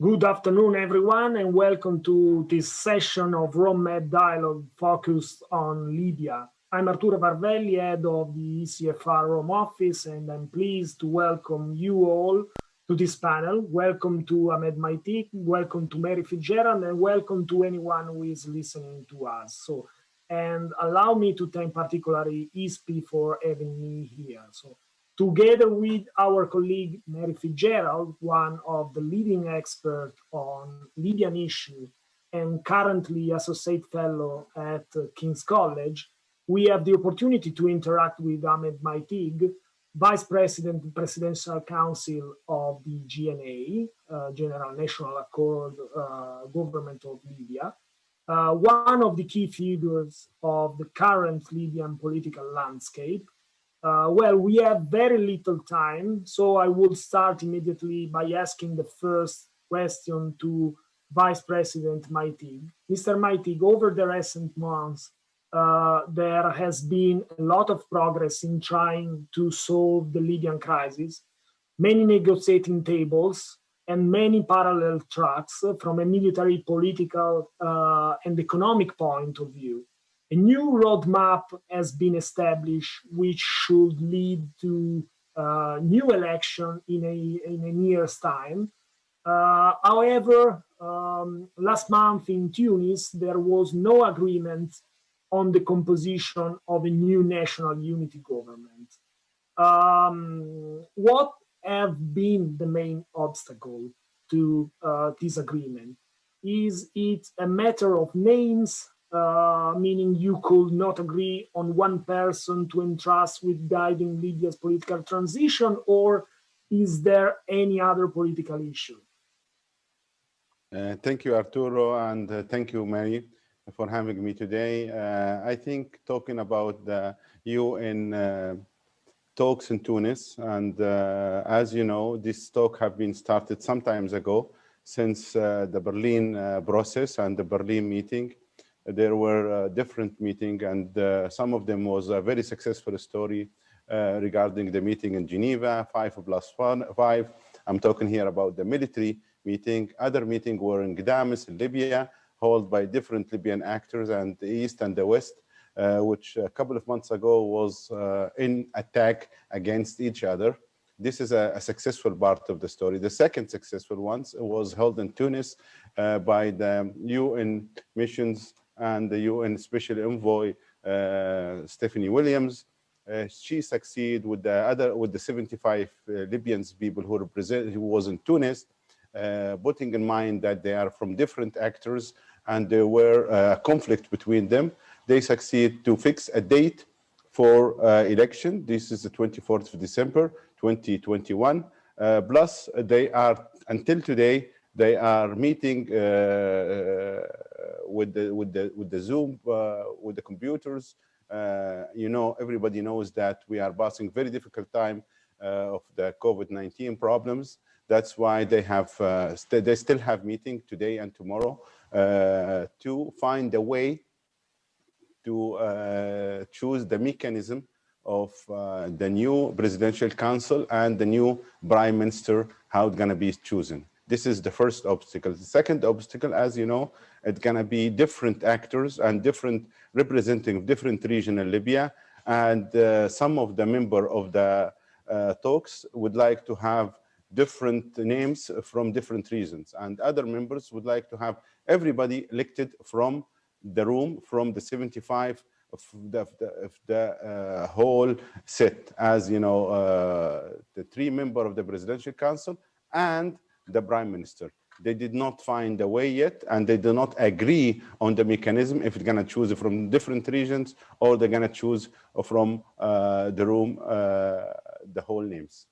Good afternoon, everyone, and welcome to this session of Rome Dialogue focused on Libya. I'm Arturo Varvelli, head of the ECFR Rome office, and I'm pleased to welcome you all to this panel. Welcome to Ahmed Maiteeq, welcome to Mary Fitzgerald, and welcome to anyone who is listening to us. And allow me to thank particularly ISPI for having me here. Together with our colleague Mary Fitzgerald, one of the leading experts on Libyan issues and currently associate fellow at King's College, we have the opportunity to interact with Ahmed Maiteeq, Vice President, Presidential Council of the GNA, General National Accord Government of Libya, one of the key figures of the current Libyan political landscape. Well, we have very little time, so I will start immediately by asking the first question to Vice President Maiteeq. Mr. Maiteeq, over the recent months, there has been a lot of progress in trying to solve the Libyan crisis, many negotiating tables, and many parallel tracks from a military, political, and economic point of view. A new roadmap has been established, which should lead to new election in a year's time. However, last month in Tunis, there was no agreement on the composition of a new national unity government. What have been the main obstacle to this agreement? Is it a matter of names? Meaning you could not agree on one person to entrust with guiding Libya's political transition, or is there any other political issue? Thank you, Arturo, and thank you, Mary, for having me today. I think talking about the UN talks in Tunis, and as you know, this talk have been started some time ago since the Berlin process and the Berlin meeting. There were different meetings, and some of them was a very successful story regarding the meeting in Geneva, 5+5. I'm talking here about the military meeting. Other meetings were in Gdamis, in Libya, held by different Libyan actors, and the East and the West, which a couple of months ago was in attack against each other. This is a successful part of the story. The second successful one was held in Tunis by the UN missions and the UN Special Envoy, Stephanie Williams. She succeeded with the 75 Libyan people who was in Tunis, putting in mind that they are from different actors and there were a conflict between them. They succeed to fix a date for election. This is the 24th of December, 2021. Plus, they are, until today, they are meeting with the Zoom, with the computers. You know, everybody knows that we are passing very difficult time of the COVID-19 problems. That's why they have they still have meeting today and tomorrow to find a way to choose the mechanism of the new presidential council and the new prime minister, how it's going to be chosen. This is the first obstacle. The second obstacle, as you know, it's going to be different actors and different representing different regions in Libya. And some of the members of the talks would like to have different names from different regions. And other members would like to have everybody elected from the room, from the 75 of the whole set. As you know, the 3 members of the presidential council and the prime minister. They did not find a way yet, and they do not agree on the mechanism if it's going to choose from different regions or they're going to choose from the room, the whole names.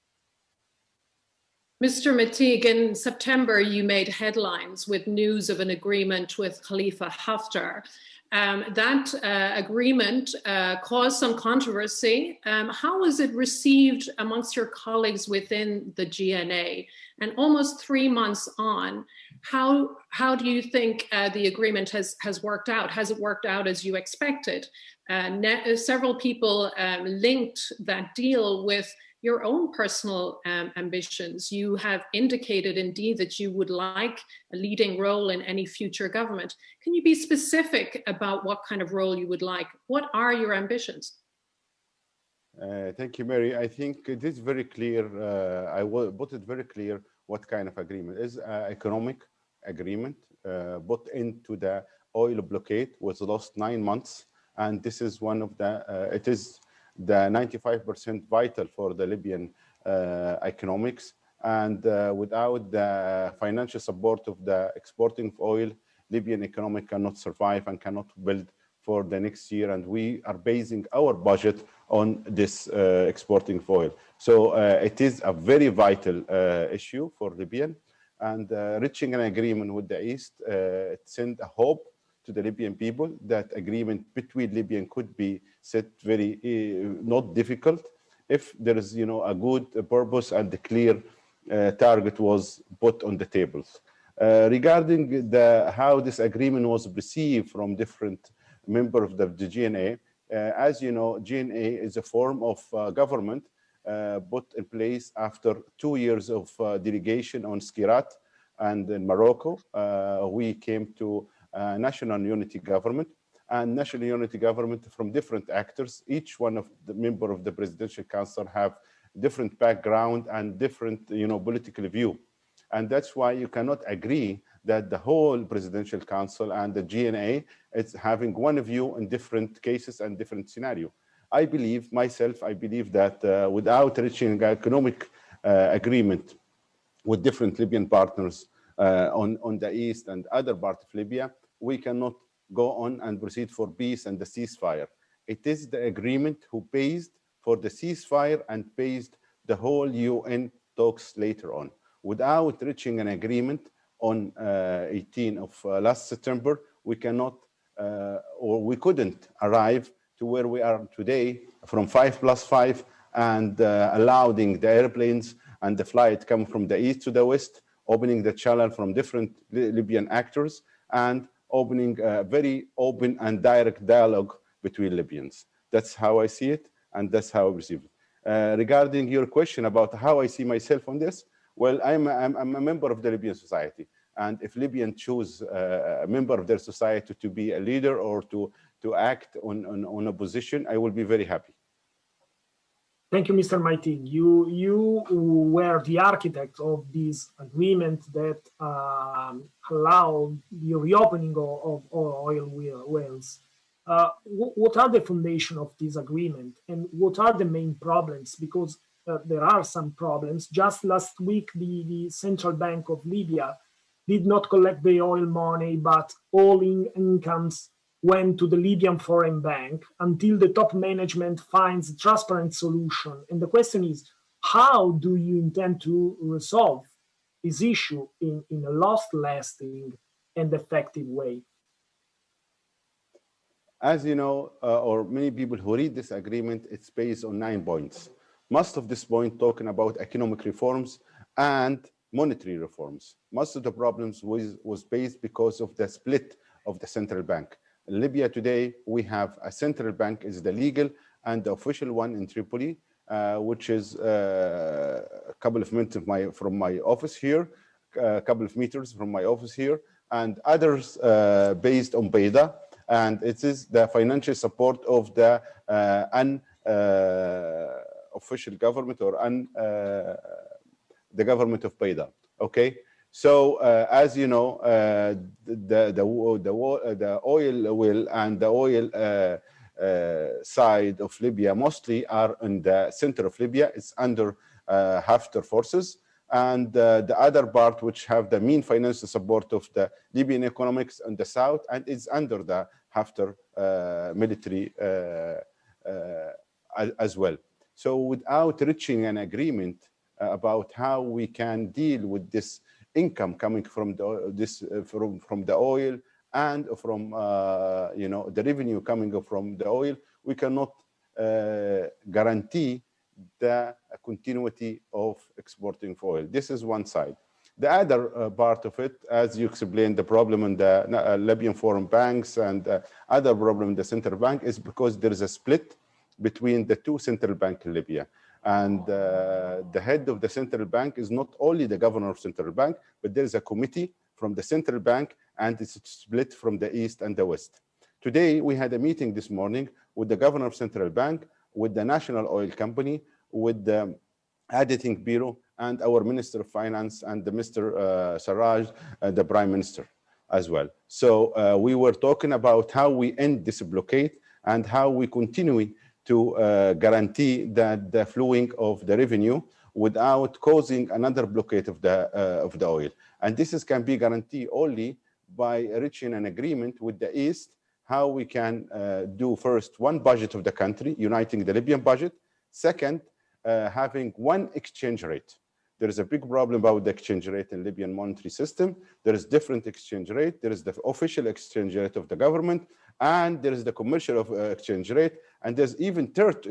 Mr. Maiteeq, in September, you made headlines with news of an agreement with Khalifa Hafter. That agreement caused some controversy. How was it received amongst your colleagues within the GNA? And almost 3 months on, how do you think the agreement has worked out? Has it worked out as you expected? Several people linked that deal with your own personal ambitions. You have indicated indeed that you would like a leading role in any future government. Can you be specific about what kind of role you would like? What are your ambitions? Thank you, Mary. I think it is very clear. I will put it very clear what kind of agreement is economic agreement put into the oil blockade was lost 9 months, and this is one of the it is the 95% vital for the Libyan economics, and without the financial support of the exporting of oil, Libyan economy cannot survive and cannot build for the next year, and we are basing our budget on this exporting of oil. So it is a very vital issue for Libyan, and reaching an agreement with the East, it sent a hope to the Libyan people that agreement between Libyan could be set very not difficult if there is, you know, a good purpose and a clear target was put on the tables. Regarding how this agreement was received from different members of the GNA, as you know, GNA is a form of government put in place after 2 years of delegation on Skirat, and in Morocco we came to national unity government, and national unity government from different actors. Each one of the member of the presidential council have different background and different, you know, political view, and that's why you cannot agree that the whole presidential council and the GNA is having one view in different cases and different scenario. I believe myself, I believe that without reaching an economic agreement with different Libyan partners on the east and other parts of Libya, we cannot go on and proceed for peace and the ceasefire. It is the agreement who pays for the ceasefire and pays the whole UN talks later on. Without reaching an agreement on 18 of last September, we cannot or we couldn't arrive to where we are today from 5+5 and allowing the airplanes and the flight come from the east to the west, opening the channel from different Libyan actors and opening a very open and direct dialogue between Libyans. That's how I see it, and that's how I receive it. Regarding your question about how I see myself on this, well, I'm a member of the Libyan society. And if Libyan choose a member of their society to be a leader or to act on a position, I will be very happy. Thank you, Mr. Maiteeq. You were the architect of this agreement that allowed the reopening of oil wells. What are the foundation of this agreement, and what are the main problems? Because there are some problems. Just last week, the Central Bank of Libya did not collect the oil money, but all incomes went to the Libyan Foreign Bank until the top management finds a transparent solution. And the question is, how do you intend to resolve this issue in a lasting and effective way? As you know, or many people who read this agreement, it's based on 9 points. Most of this point talking about economic reforms and monetary reforms. Most of the problems was based because of the split of the central bank. In Libya today, we have a central bank is the legal and the official one in Tripoli, which is a couple of minutes from my office here, a couple of meters from my office here, and others based on pave, and it is the financial support of the official government or the government of pave. Okay. So as you know, the oil well and the oil side of Libya mostly are in the center of Libya. It's under Hafter forces, and the other part which have the main financial support of the Libyan economics in the south, and it's under the Hafter military as well. So without reaching an agreement about how we can deal with this income coming from from the oil and from you know, the revenue coming from the oil, we cannot guarantee the continuity of exporting oil. This is one side. The other part of it, as you explained, the problem in the Libyan foreign banks and other problem in the central bank is because there is a split between the two central banks in Libya. And the head of the central bank is not only the governor of central bank, but there is a committee from the central bank, and it's split from the east and the west. Today, we had a meeting this morning with the governor of central bank, with the national oil company, with the auditing bureau, and our minister of finance, and the Mr. Sarraj, the prime minister as well. So we were talking about how we end this blockade and how we continue to guarantee that the flowing of the revenue without causing another blockade of the oil. And this can be guaranteed only by reaching an agreement with the East, how we can do first one budget of the country, uniting the Libyan budget. Second, having one exchange rate. There is a big problem about the exchange rate in Libyan monetary system. There is different exchange rate. There is the official exchange rate of the government, and there is the commercial exchange rate, and there's even third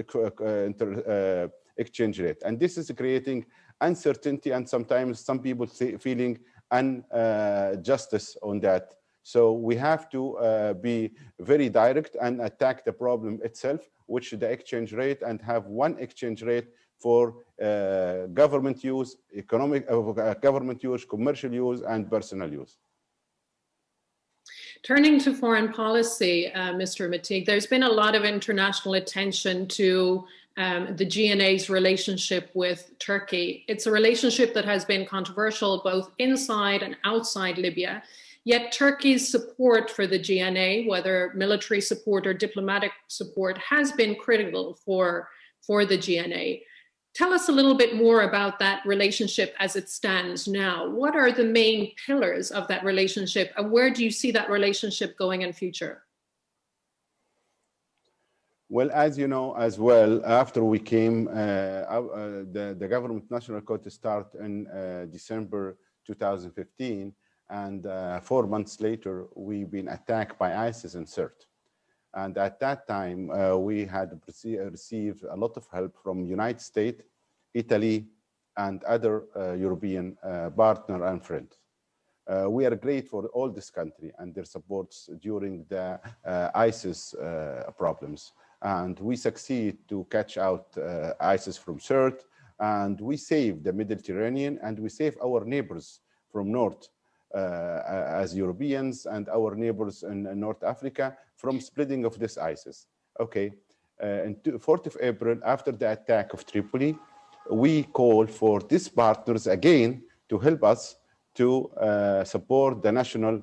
exchange rate. And this is creating uncertainty, and sometimes some people feeling injustice on that. So we have to be very direct and attack the problem itself, which is the exchange rate, and have one exchange rate for government use, government use, commercial use, and personal use. Turning to foreign policy, Mr. Maiteeq, there's been a lot of international attention to the GNA's relationship with Turkey. It's a relationship that has been controversial both inside and outside Libya. Yet Turkey's support for the GNA, whether military support or diplomatic support, has been critical for the GNA. Tell us a little bit more about that relationship as it stands now. What are the main pillars of that relationship, and where do you see that relationship going in future? Well, as you know as well, after we came, the government national court started in December 2015, and 4 months later, we've been attacked by ISIS in Sirte. And at that time, we had received a lot of help from United States, Italy, and other European partner and friends. We are grateful for all this country and their supports during the ISIS problems. And we succeed to catch out ISIS from Sirte, and we save the Mediterranean, and we save our neighbors from north, as Europeans, and our neighbors in North Africa from splitting of this ISIS. Okay, on 4th of April, after the attack of Tripoli, we call for these partners again to help us to support the national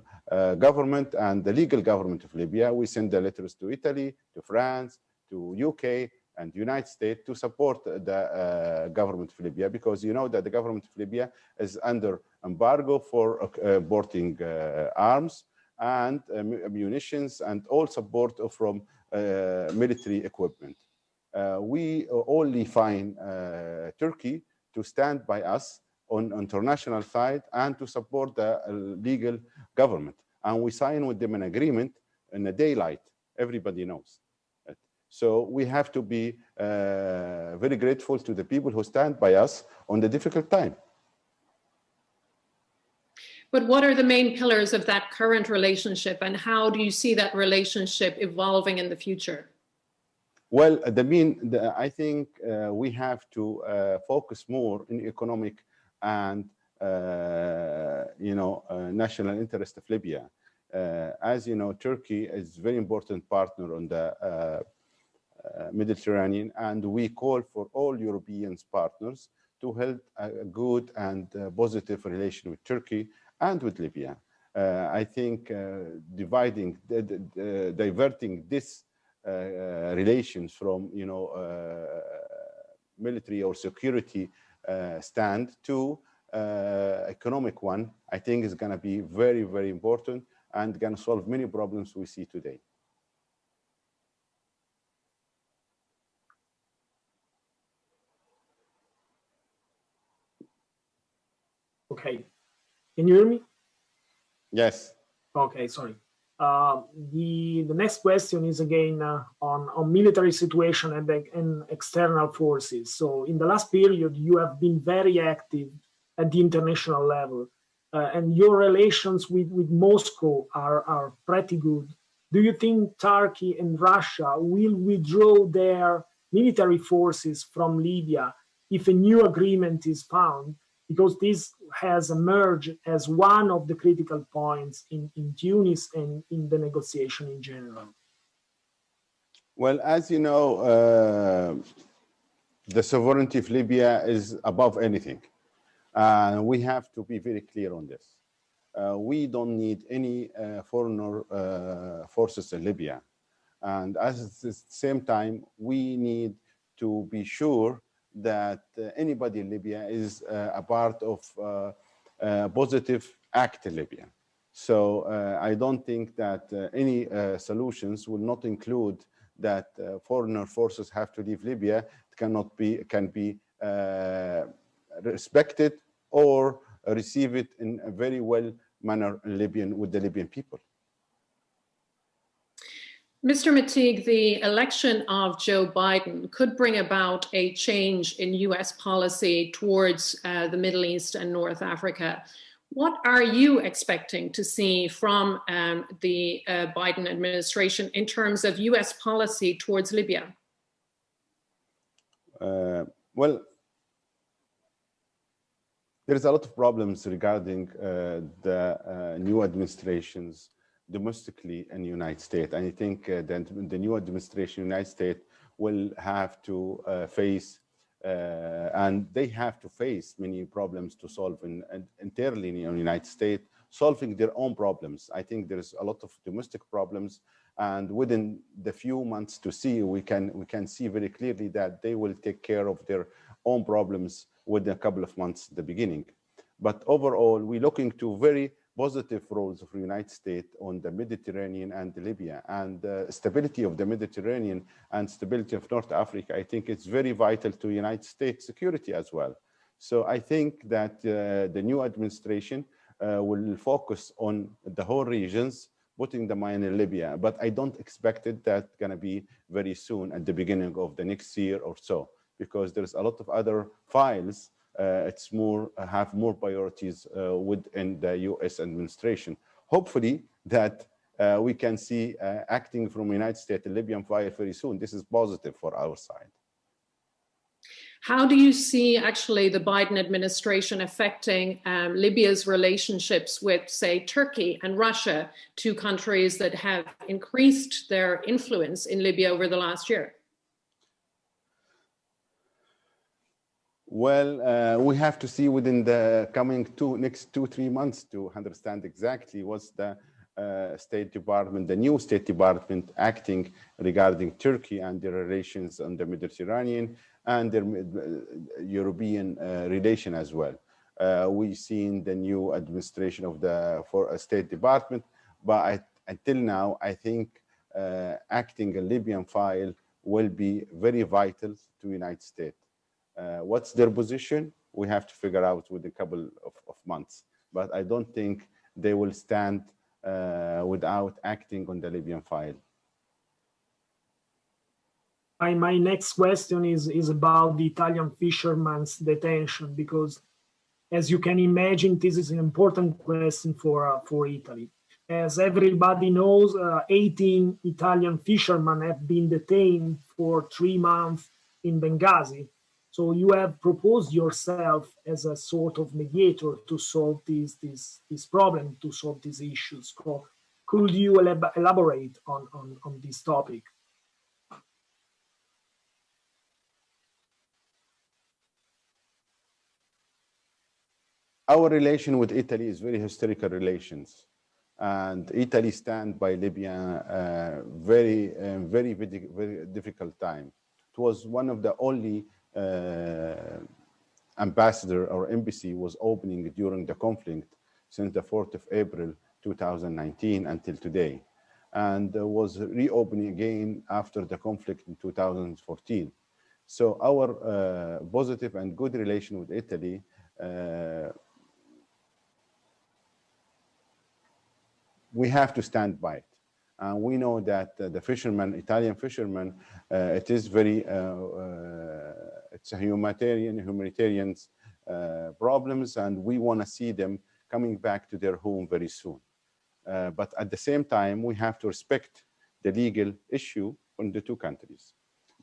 government and the legal government of Libya. We send the letters to Italy, to France, to UK, and United States to support the government of Libya, because you know that the government of Libya is under embargo for importing arms and munitions and all support from military equipment. We only find Turkey to stand by us on international side and to support the legal government. And we sign with them an agreement in the daylight, everybody knows. So we have to be very grateful to the people who stand by us on the difficult time. But what are the main pillars of that current relationship, and how do you see that relationship evolving in the future? Well, I think we have to focus more in economic and national interest of Libya. As you know, Turkey is a very important partner on the Mediterranean, and we call for all European partners to hold a good and positive relation with Turkey and with Libya. I think diverting this relations from military or security stand to economic one, I think is going to be very, very important and going to solve many problems we see today. Okay, can you hear me? Yes. Okay, sorry. The next question is again on military situation and external forces. So in the last period, you have been very active at the international level, and your relations with Moscow are pretty good. Do you think Turkey and Russia will withdraw their military forces from Libya if a new agreement is found, because this has emerged as one of the critical points in Tunis and in the negotiation in general? Well, as you know, the sovereignty of Libya is above anything. We have to be very clear on this. We don't need any foreign forces in Libya. And at the same time, we need to be sure that anybody in Libya is a part of a positive act in Libya. So I don't think that any solutions will not include that foreign forces have to leave Libya. It can be respected or receive it in a very well manner with the Libyan people. Mr. Maiteeq, the election of Joe Biden could bring about a change in US policy towards the Middle East and North Africa. What are you expecting to see from the Biden administration in terms of US policy towards Libya? Well, there's a lot of problems regarding the new administrations domestically in the United States. And I think that the new administration in the United States will have to face, and they have to face many problems to solve internally in the United States, solving their own problems. I think there's a lot of domestic problems, and within the few months to see, we can see very clearly that they will take care of their own problems within a couple of months at the beginning. But overall, we're looking to very positive roles of the United States on the Mediterranean and Libya, and the stability of the Mediterranean and stability of North Africa. I think it's very vital to United States security as well. So I think that the new administration will focus on the whole regions, putting the mind in Libya, but I don't expect it that's going to be very soon at the beginning of the next year or so, because there's a lot of other files. It's have more priorities within the U.S. administration. Hopefully that we can see acting from the United States, the Libyan file very soon. This is positive for our side. How do you see actually the Biden administration affecting Libya's relationships with, say, Turkey and Russia, two countries that have increased their influence in Libya over the last year? Well, we have to see within the coming next 2-3 months to understand exactly what's the State Department, the new State Department acting regarding Turkey and their relations on the Mediterranean and their European relation as well. We've seen the new administration of the State Department, but until now, I think acting a Libyan file will be very vital to the United States. What's their position? We have to figure out within a couple of months. But I don't think they will stand without acting on the Libyan file. My next question is about the Italian fishermen's detention, because as you can imagine, this is an important question for Italy. As everybody knows, 18 Italian fishermen have been detained for 3 months in Benghazi. So you have proposed yourself as a sort of mediator to solve this problem, to solve these issues. So could you elaborate on this topic? Our relation with Italy is very historical relations. And Italy stands by Libya very difficult time. It was one of the only ambassador or embassy was opening during the conflict since the 4th of April 2019 until today, and was reopening again after the conflict in 2014. So our positive and good relation with Italy we have to stand by it. And we know that the fishermen, Italian fishermen, it is very, it's a humanitarian problems, and we want to see them coming back to their home very soon. But at the same time, we have to respect the legal issue on the two countries.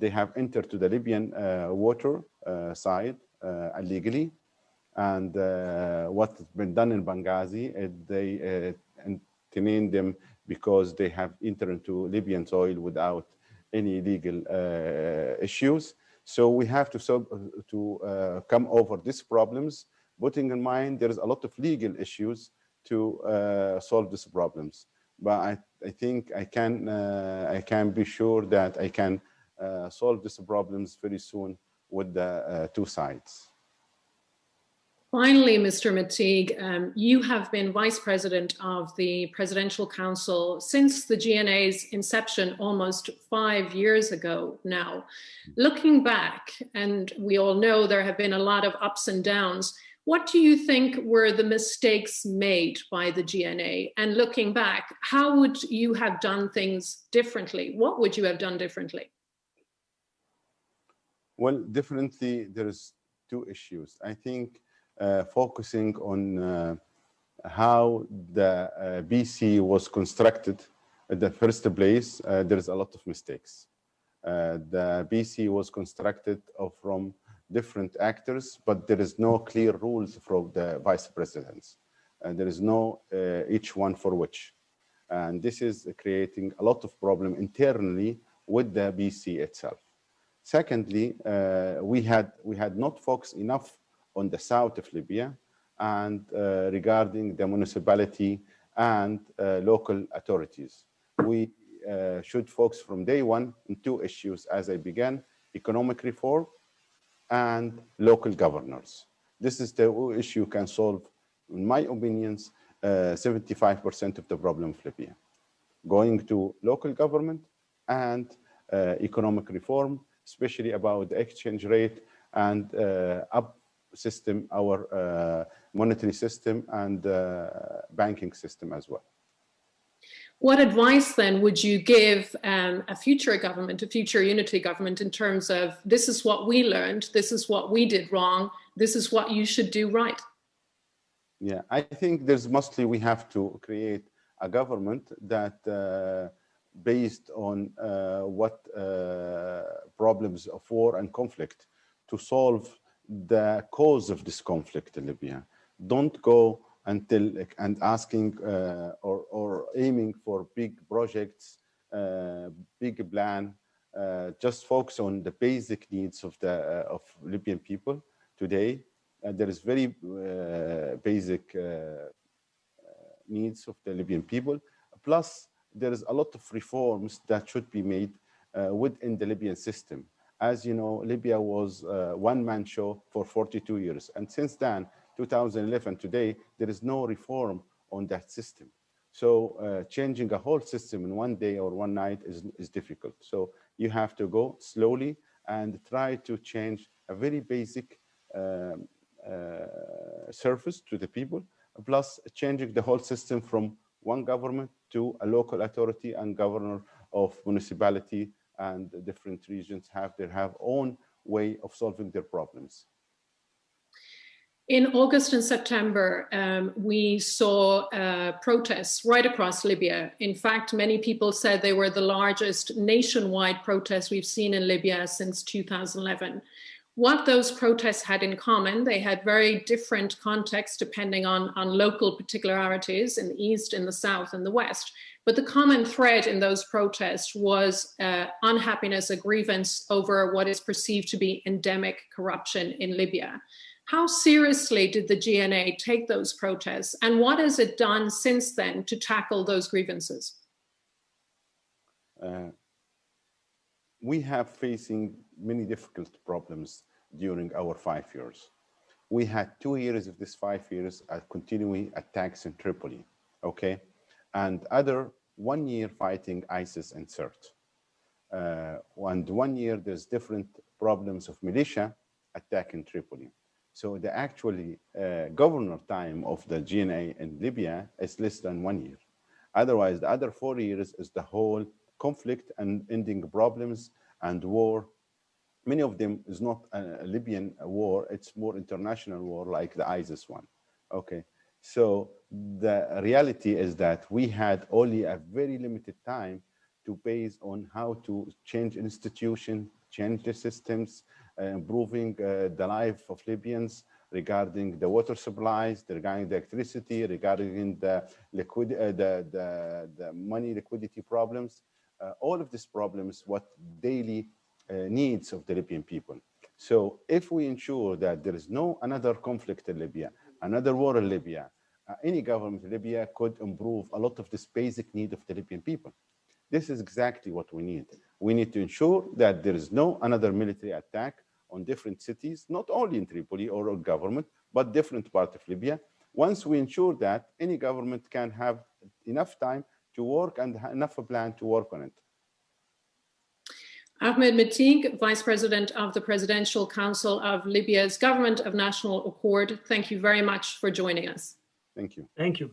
they have entered to the Libyan water side illegally. And what's been done in Benghazi is they detain them because they have entered into Libyan soil without any legal issues. So we have to come over these problems, putting in mind there is a lot of legal issues to solve these problems. But I think I can be sure that I can solve these problems very soon with the two sides. Finally, Mr. Maiteeq, you have been Vice President of the Presidential Council since the GNA's inception almost 5 years ago now. Looking back, and we all know there have been a lot of ups and downs, what do you think were the mistakes made by the GNA? And looking back, how would you have done things differently? What would you have done differently? Well, differently, there's two issues. I think focusing on how the BC was constructed in the first place, there's a lot of mistakes. The BC was constructed from different actors, but there is no clear rules for the vice presidents. There is no each one for which. And this is creating a lot of problem internally with the BC itself. Secondly, we had not focused enough on the south of Libya and regarding the municipality and local authorities. We should focus from day one on two issues as I began: economic reform and local governors. This is the issue can solve, in my opinions, 75% of the problem of Libya. Going to local government and economic reform, especially about the exchange rate and up system, our monetary system and banking system as well. What advice then would you give a future government, a future unity government, in terms of this is what we learned, this is what we did wrong, this is what you should do right? Yeah, I think there's mostly we have to create a government that based on what problems of war and conflict to solve the cause of this conflict in Libya. Don't go until and asking or aiming for big projects, big plan. Just focus on the basic needs of the Libyan people today. There is very basic needs of the Libyan people. Plus, there is a lot of reforms that should be made within the Libyan system. As you know, Libya was a one-man show for 42 years. And since then, 2011, today, there is no reform on that system. So changing a whole system in one day or one night is difficult. So you have to go slowly and try to change a very basic service to the people, plus changing the whole system from one government to a local authority and governor of municipality, and different regions have their own way of solving their problems. In August and September, we saw protests right across Libya. In fact, many people said they were the largest nationwide protests we've seen in Libya since 2011. What those protests had in common, they had very different contexts depending on local particularities in the east, in the south, and the west. But the common thread in those protests was unhappiness, a grievance over what is perceived to be endemic corruption in Libya. How seriously did the GNA take those protests, and what has it done since then to tackle those grievances? We have facing many difficult problems during our 5 years. We had 2 years of this 5 years at continuing attacks in Tripoli, okay? And other 1 year fighting ISIS and CERT. And 1 year there's different problems of militia attack in Tripoli. So the actually governor time of the GNA in Libya is less than 1 year. Otherwise, the other 4 years is the whole conflict and ending problems and war. Many of them is not a Libyan war, it's more international war like the ISIS one, okay? So the reality is that we had only a very limited time to base on how to change institution, change the systems, improving the life of Libyans regarding the water supplies, regarding the electricity, regarding the money liquidity problems. All of these problems, what daily needs of the Libyan people. So if we ensure that there is no another conflict in Libya, another war in Libya, any government in Libya could improve a lot of this basic need of the Libyan people. This is exactly what we need. We need to ensure that there is no another military attack on different cities, not only in Tripoli or government, but different parts of Libya. Once we ensure that, any government can have enough time to work and enough a plan to work on it. Ahmed Maiteeq, Vice President of the Presidential Council of Libya's Government of National Accord, thank you very much for joining us. Thank you. Thank you.